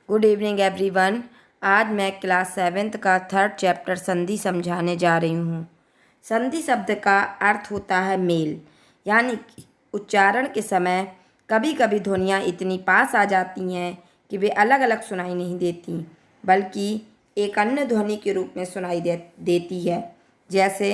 Good evening everyone. आज मैं class 7th का 3rd चैप्टर संधि समझाने जा रही हूँ। संधि शब्द का अर्थ होता है मेल, यानी कि उच्चारण के समय कभी कभी ध्वनियाँ इतनी पास आ जाती हैं कि वे अलग अलग सुनाई नहीं देती, बल्कि एक अन्य ध्वनि के रूप में सुनाई देती है। जैसे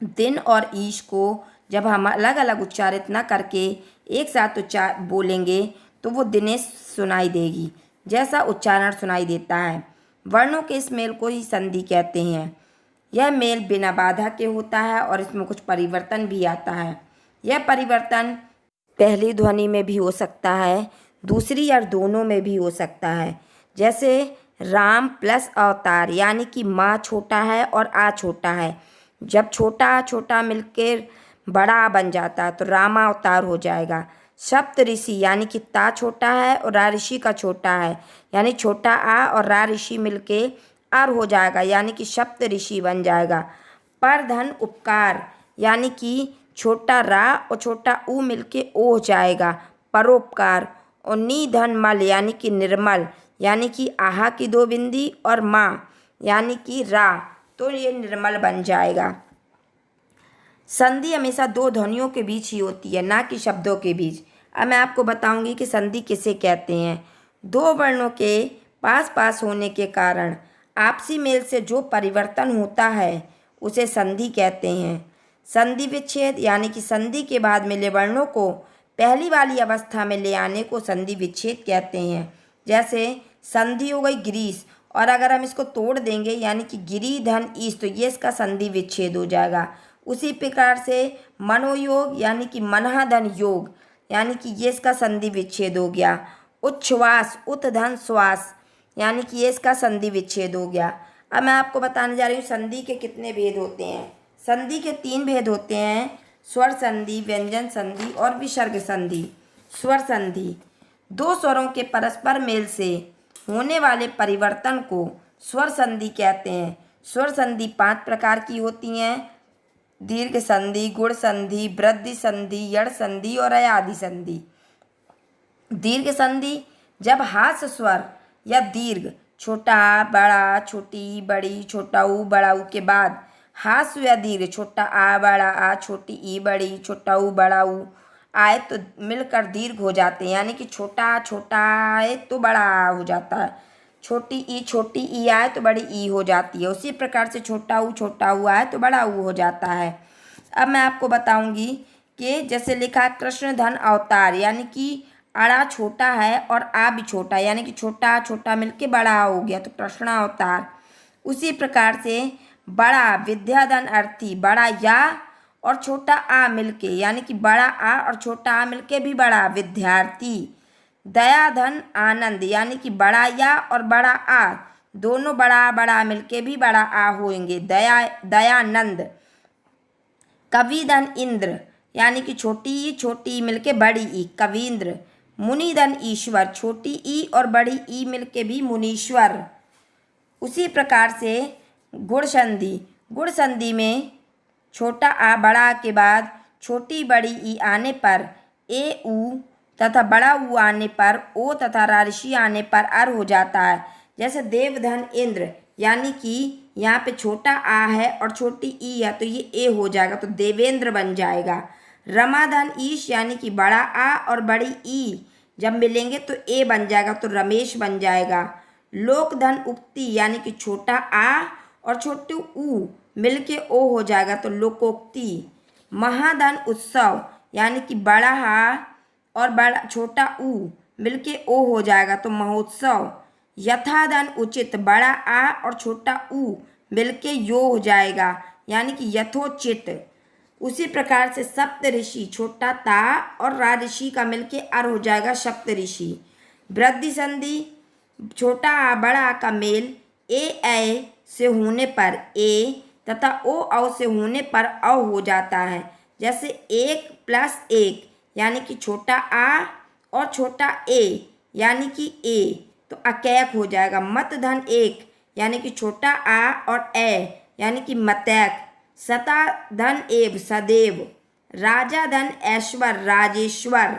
दिन और ईश को जब हम अलग अलग उच्चारित न करके एक साथ बोलेंगे तो वो दिनेश सुनाई देगी, जैसा उच्चारण सुनाई देता है। वर्णों के इस मेल को ही संधि कहते हैं। यह मेल बिना बाधा के होता है और इसमें कुछ परिवर्तन भी आता है। यह परिवर्तन पहली ध्वनि में भी हो सकता है, दूसरी या दोनों में भी हो सकता है। जैसे राम प्लस अवतार, यानी कि माँ छोटा है और आ छोटा है। जब छोटा छोटा मिलकर बड़ा बन जाता है तो रामावतार हो जाएगा। सप्त ऋषि, यानी कि ता छोटा है और रा ऋषि का छोटा है, यानी छोटा आ और रा ऋषि मिलके अर हो जाएगा, यानी कि सप्त ऋषि बन जाएगा। पर धन उपकार, यानी कि छोटा रा और छोटा ऊ मिलके ओ हो जाएगा, परोपकार। और नी धन मल, यानी कि निर्मल, यानी कि आहा की दो बिंदी और माँ यानी कि रा, तो ये निर्मल बन जाएगा। संधि हमेशा दो ध्वनियों के बीच ही होती है, ना कि शब्दों के बीच। अब मैं आपको बताऊंगी कि संधि किसे कहते हैं। दो वर्णों के पास पास होने के कारण आपसी मेल से जो परिवर्तन होता है उसे संधि कहते हैं। संधि विच्छेद, यानी कि संधि के बाद मिले वर्णों को पहली वाली अवस्था में ले आने को संधि विच्छेद कहते हैं। जैसे संधि हो गई ग्रीस, और अगर हम इसको तोड़ देंगे यानी कि गिरी धन ईस, तो ये इसका संधि विच्छेद हो जाएगा। उसी प्रकार से मनोयोग, यानी कि मनहा धन योग, यानी कि ये इसका संधि विच्छेद हो गया। उच्छ्वास उत धन श्वास, यानी कि ये इसका संधि विच्छेद हो गया। अब मैं आपको बताने जा रही हूँ संधि के कितने भेद होते हैं। संधि के 3 भेद होते हैं: स्वर संधि, व्यंजन संधि और विसर्ग संधि। स्वर संधि, दो स्वरों के परस्पर मेल से होने वाले परिवर्तन को स्वर संधि कहते हैं। स्वर संधि 5 प्रकार की होती हैं: दीर्घ संधि, गुण संधि, वृद्धि संधि, यड़ संधि और अयादि संधि। दीर्घ संधि, जब हास्य स्वर या दीर्घ छोटा आ बड़ा, छोटी बड़ी, छोटा ऊ बड़ा ऊ के बाद हास्य या दीर्घ छोटा आ बड़ा आ, छोटी ई बड़ी, छोटा ऊ बड़ा ऊ आए तो मिलकर दीर्घ हो जाते हैं, यानी कि छोटा छोटा आए तो बड़ा आ हो जाता है, छोटी ई आए तो बड़ी ई हो जाती है। उसी प्रकार से छोटा ऊ आए तो बड़ा ऊ हो जाता है। अब मैं आपको बताऊंगी कि जैसे लिखा है कृष्ण धन अवतार, यानी कि अड़ा छोटा है और आ भी छोटा, यानी कि छोटा छोटा मिलके बड़ा हो गया तो कृष्ण अवतार। उसी प्रकार से बड़ा विद्याधन अर्थी, बड़ा या और छोटा आ मिलके, यानी कि बड़ा आ और छोटा आ मिलके भी बड़ा विद्यार्थी। दया धन आनंद, यानी कि बड़ा या और बड़ा आ दोनों बड़ा बड़ा मिलके भी बड़ा आ होंगे, दयानंद। कवि धन इंद्र, यानी कि छोटी मिलके बड़ी ई, कवींद्र। मुनि धन ईश्वर, छोटी ई और बड़ी ई मिलके भी मुनीश्वर। उसी प्रकार से गुण संधि में छोटा आ बड़ा आ के बाद छोटी बड़ी ई आने पर ए ऊ तथा बड़ा ऊ आने पर ओ तथा रारिशी आने पर अर हो जाता है। जैसे देवधन इंद्र, यानी कि यहाँ पे छोटा आ है और छोटी ई है तो ये ए हो जाएगा तो देवेंद्र बन जाएगा। रमाधन ईश, यानी कि बड़ा आ और बड़ी ई जब मिलेंगे तो ए बन जाएगा तो रमेश बन जाएगा। लोकधन उक्ति, यानी कि छोटा आ और छोटे ऊ मिलके ओ हो जाएगा तो लोकोक्ति। महाधन उत्सव, यानी कि बड़ा हा और बड़ा छोटा ऊ मिलके ओ हो जाएगा तो महोत्सव। यथाधन उचित, बड़ा आ और छोटा ऊ मिलके यो हो जाएगा, यानी कि यथोचित। उसी प्रकार से सप्त ऋषि, छोटा ता और रा ऋषि का मिलके अर हो जाएगा सप्त ऋषि। वृद्धि संधि, छोटा आ बड़ा आ का मेल ए से होने पर ए तथा ओ औ से होने पर औ हो जाता है। जैसे 1 + 1, यानी कि छोटा आ और छोटा ए यानी कि ए तो अकैक हो जाएगा। मत धन 1, यानी कि छोटा आ और ए यानी कि मतैक। सता धन एव, सदैव। राजा धन ऐश्वर, राजेश्वर।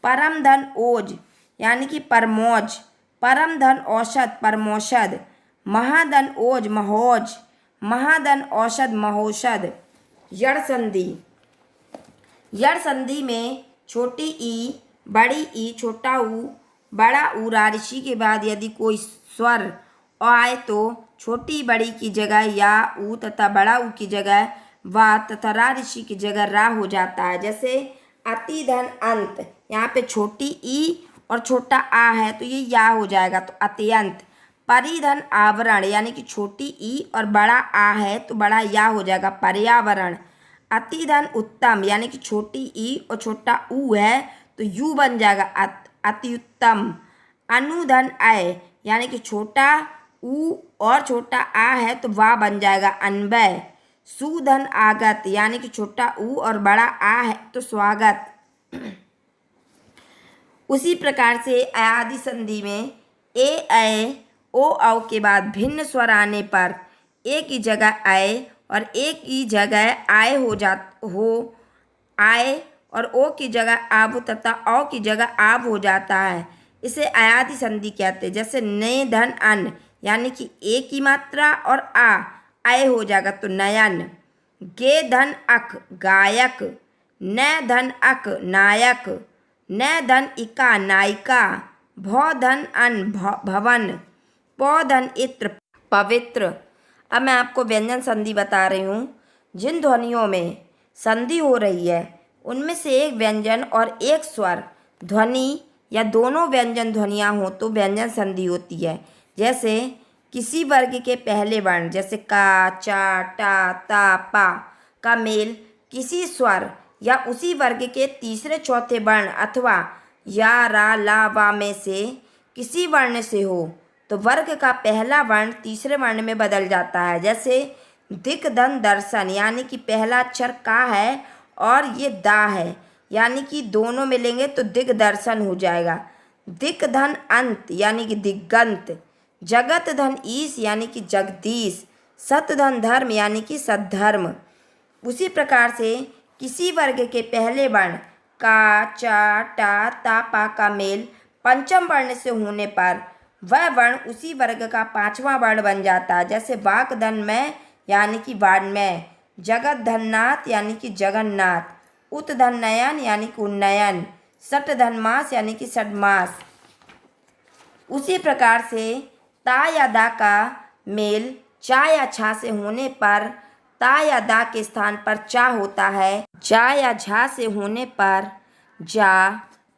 परम धन ओज, यानी कि परमोज। परम धन औषध परमौषध, महाधन ओज महोज, महाधन औषध महोषध। यड़ संधि, यड़ संधि में छोटी ई, बड़ी ई, छोटा ऊ, बड़ा ऊ रारिशी के बाद यदि कोई स्वर आए तो छोटी बड़ी की जगह या ऊ तथा बड़ा ऊ की जगह वा तथा रारिशी की जगह रा हो जाता है। जैसे अति धन अंत, यहाँ पे छोटी ई और छोटा आ है तो ये या हो जाएगा तो अत्यंत। परिधन आवरण यानी कि छोटी ई और बड़ा आ है तो बड़ा या हो जाएगा पर्यावरण। अतिधन उत्तम यानी कि छोटी ई और छोटा ऊ है तो यू बन जाएगा अति उत्तम। अनुधन अय यानी कि छोटा ऊ और छोटा आ है तो वाह बन जाएगा अन्वय। सुधन आगत यानी कि छोटा ऊ और बड़ा आ है तो स्वागत। उसी प्रकार से अयादि संधि में ए अय ओ औ के बाद भिन्न स्वर आने पर ए की जगह अय और ए की जगह आय हो आय और ओ की जगह आब तथा औ की जगह आब हो जाता है। इसे अयादि संधि कहते हैं। जैसे ने धन अन यानी कि ए की मात्रा और आ आय हो जाएगा तो नयन। गे धन अक गायक, न धन अक नायक, न धन इका नायिका, भौ धन अन भवन, पौ धन इत्र पवित्र। अब मैं आपको व्यंजन संधि बता रही हूँ। जिन ध्वनियों में संधि हो रही है उनमें से एक व्यंजन और एक स्वर ध्वनि या दोनों व्यंजन ध्वनियाँ हो तो व्यंजन संधि होती है। जैसे किसी वर्ग के पहले वर्ण जैसे का, चा, टा, ता, पा का मेल किसी स्वर या उसी वर्ग के तीसरे चौथे वर्ण अथवा या, रा, ला, वा में से किसी वर्ण से हो तो वर्ग का पहला वर्ण तीसरे वर्ण में बदल जाता है। जैसे दिक धन दर्शन यानी कि पहला अक्षर का है और ये दा है यानी कि दोनों मिलेंगे तो दिग्दर्शन हो जाएगा। दिक धन अंत यानी कि दिगंत, जगत धन ईश यानी कि जगदीश, सत धन धर्म यानी कि सद्धर्म। उसी प्रकार से किसी वर्ग के पहले वर्ण का, चा, टा, ता, पा का मेल पंचम वर्ण से होने पर वह वर्ण उसी वर्ग का पांचवां वर्ण बन जाता है। जैसे वाक धन में यानी कि वाण्मय, जगत धननाथ यानी कि जगन्नाथ, उत धन नयन यानी कि उन्नयन, सट धन मास यानी कि षडमास। उसी प्रकार से ता या दा का मेल चा या छा से होने पर ता या दा के स्थान पर चा होता है। जा या झा से होने पर जा,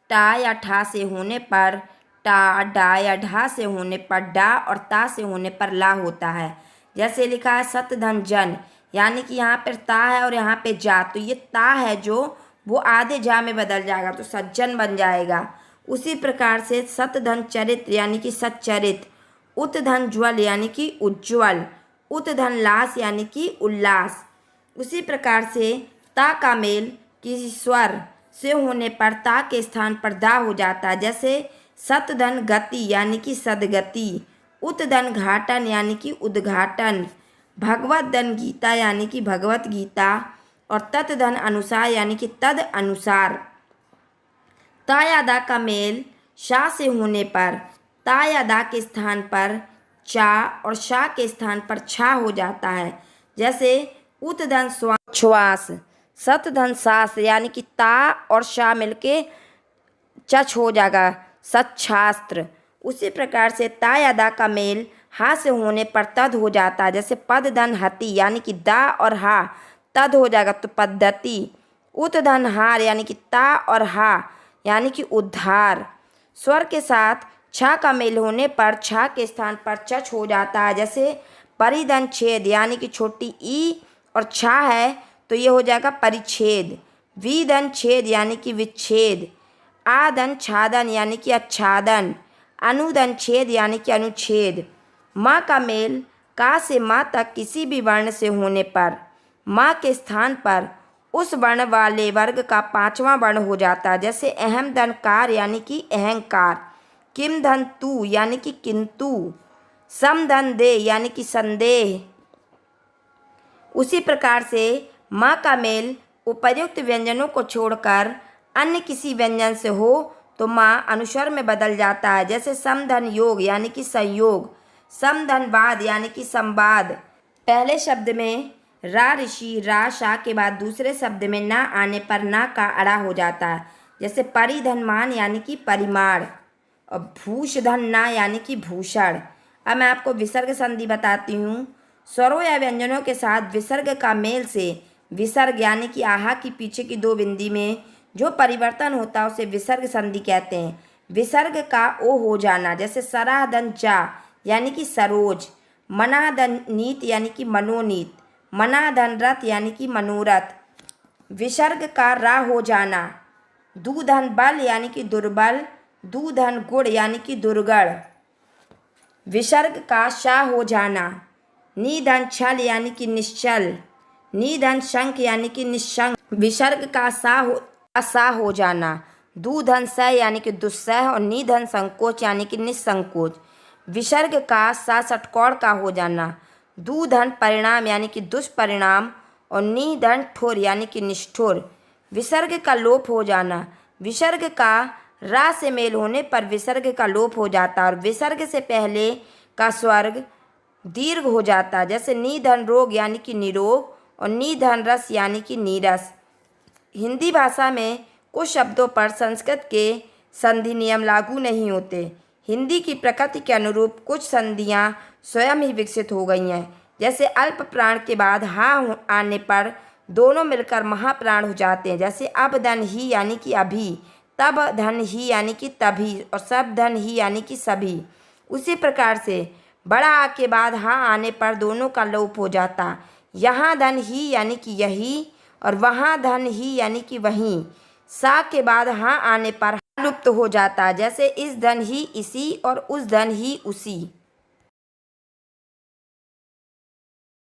टा या ठा से होने पर टा, डा या ढा से होने पर डा और ता से होने पर ला होता है। जैसे लिखा है सत धन जन यानी कि यहाँ पर ता है और यहाँ पे जा तो ये ता है जो वो आधे जा में बदल जाएगा तो सज्जन बन जाएगा। उसी प्रकार से सत धन चरित्र यानी कि सच्चरित, उत धन ज्वल यानी कि उज्ज्वल, उत धन लास यानी कि उल्लास। उसी प्रकार से ता का मेल किसी स्वर से होने पर ता के स्थान पर दा हो जाता है। जैसे सत धन गति यानी कि सदगति, उत धन घाटन यानी कि उद्घाटन, भगवत धन गीता यानी कि भगवत गीता और तत् धन अनुसार यानी कि तद अनुसार। ता या दा का मेल शा से होने पर ता या दा के स्थान पर चा और शा के स्थान पर छा हो जाता है। जैसे उत धन श्वास, सत धन सास यानी कि ता और शा मिलके चच हो जाएगा सच्छास्त्र। उसी प्रकार से ता या दा का मेल हा से होने पर तद हो जाता है। जैसे पद धन हति यानी कि दा और हा तद हो जाएगा तो पद्धति। उत धन हार यानी कि ता और हा यानी कि उद्धार। स्वर के साथ छा का मेल होने पर छा के स्थान पर चच हो जाता है। जैसे परिधन छेद यानी कि छोटी ई और छा है तो ये हो जाएगा परिच्छेद। विधन छेद यानी कि विच्छेद। आधन छादन यानी कि आच्छादन। अनुधन छेद यानी कि अनुच्छेद। माँ का मेल का से माँ तक किसी भी वर्ण से होने पर माँ के स्थान पर उस वर्ण वाले वर्ग का पांचवां वर्ण हो जाता है। जैसे अहम धन कार यानी कि अहंकार, किम धन तू यानी कि किंतु, सम धन दे यानी कि संदेह। उसी प्रकार से माँ का मेल उपर्युक्त व्यंजनों को छोड़कर अन्य किसी व्यंजन से हो तो माँ अनुस्वर में बदल जाता है। जैसे समधन योग यानी कि संयोग, समधनवाद यानी कि संवाद। पहले शब्द में रा ऋषि रा शा के बाद दूसरे शब्द में ना आने पर ना का अड़ा हो जाता है। जैसे परिधनमान यानी कि परिमाण और भूषधन ना यानी कि भूषण। अब मैं आपको विसर्ग संधि बताती हूँ। स्वरों या व्यंजनों के साथ विसर्ग का मेल से विसर्ग यानी कि आहा की पीछे की दो बिंदी में जो परिवर्तन होता है उसे विसर्ग संधि कहते हैं। विसर्ग का ओ हो जाना, जैसे सराधन चा यानी कि सरोज, मनाधन नीत यानी कि मनोनीत, मनाधन रथ यानी कि मनोरथ। विसर्ग का रा हो जाना, दूधन बल यानी कि दुर्बल, दूधन गुड़ यानी कि दुर्गढ़। विसर्ग का शा हो जाना, निधन छल यानी कि निश्चल, निधन शंख यानी कि निशंक। विसर्ग का सा हो जाना, दूधन सह यानी कि दुस्सह और निधन संकोच यानी कि निसंकोच। विसर्ग का सा षटकोण का हो जाना, दूधन परिणाम यानी कि दुष्परिणाम और निधन ठोर यानी कि निष्ठुर। विसर्ग का लोप हो जाना, विसर्ग का रा से मेल होने पर विसर्ग का लोप हो जाता और विसर्ग से पहले का स्वर्ग दीर्घ हो जाता। जैसे निधन रोग यानी कि निरोग और निधन रस यानी कि नीरस। हिंदी भाषा में कुछ शब्दों पर संस्कृत के संधि नियम लागू नहीं होते। हिंदी की प्रकृति के अनुरूप कुछ संधियां स्वयं ही विकसित हो गई हैं। जैसे अल्प प्राण के बाद हा आने पर दोनों मिलकर महाप्राण हो जाते हैं। जैसे अब धन ही यानी कि अभी, तब धन ही यानी कि तभी और सब धन ही यानी कि सभी। उसी प्रकार से बड़ा आ के बाद हा आने पर दोनों का लोप हो जाता। यहाँ धन ही यानी कि यही और वहाँ धन ही यानी कि वहीं। सा के बाद हा आने पर हा लुप्त हो जाता। जैसे इस धन ही इसी और उस धन ही उसी।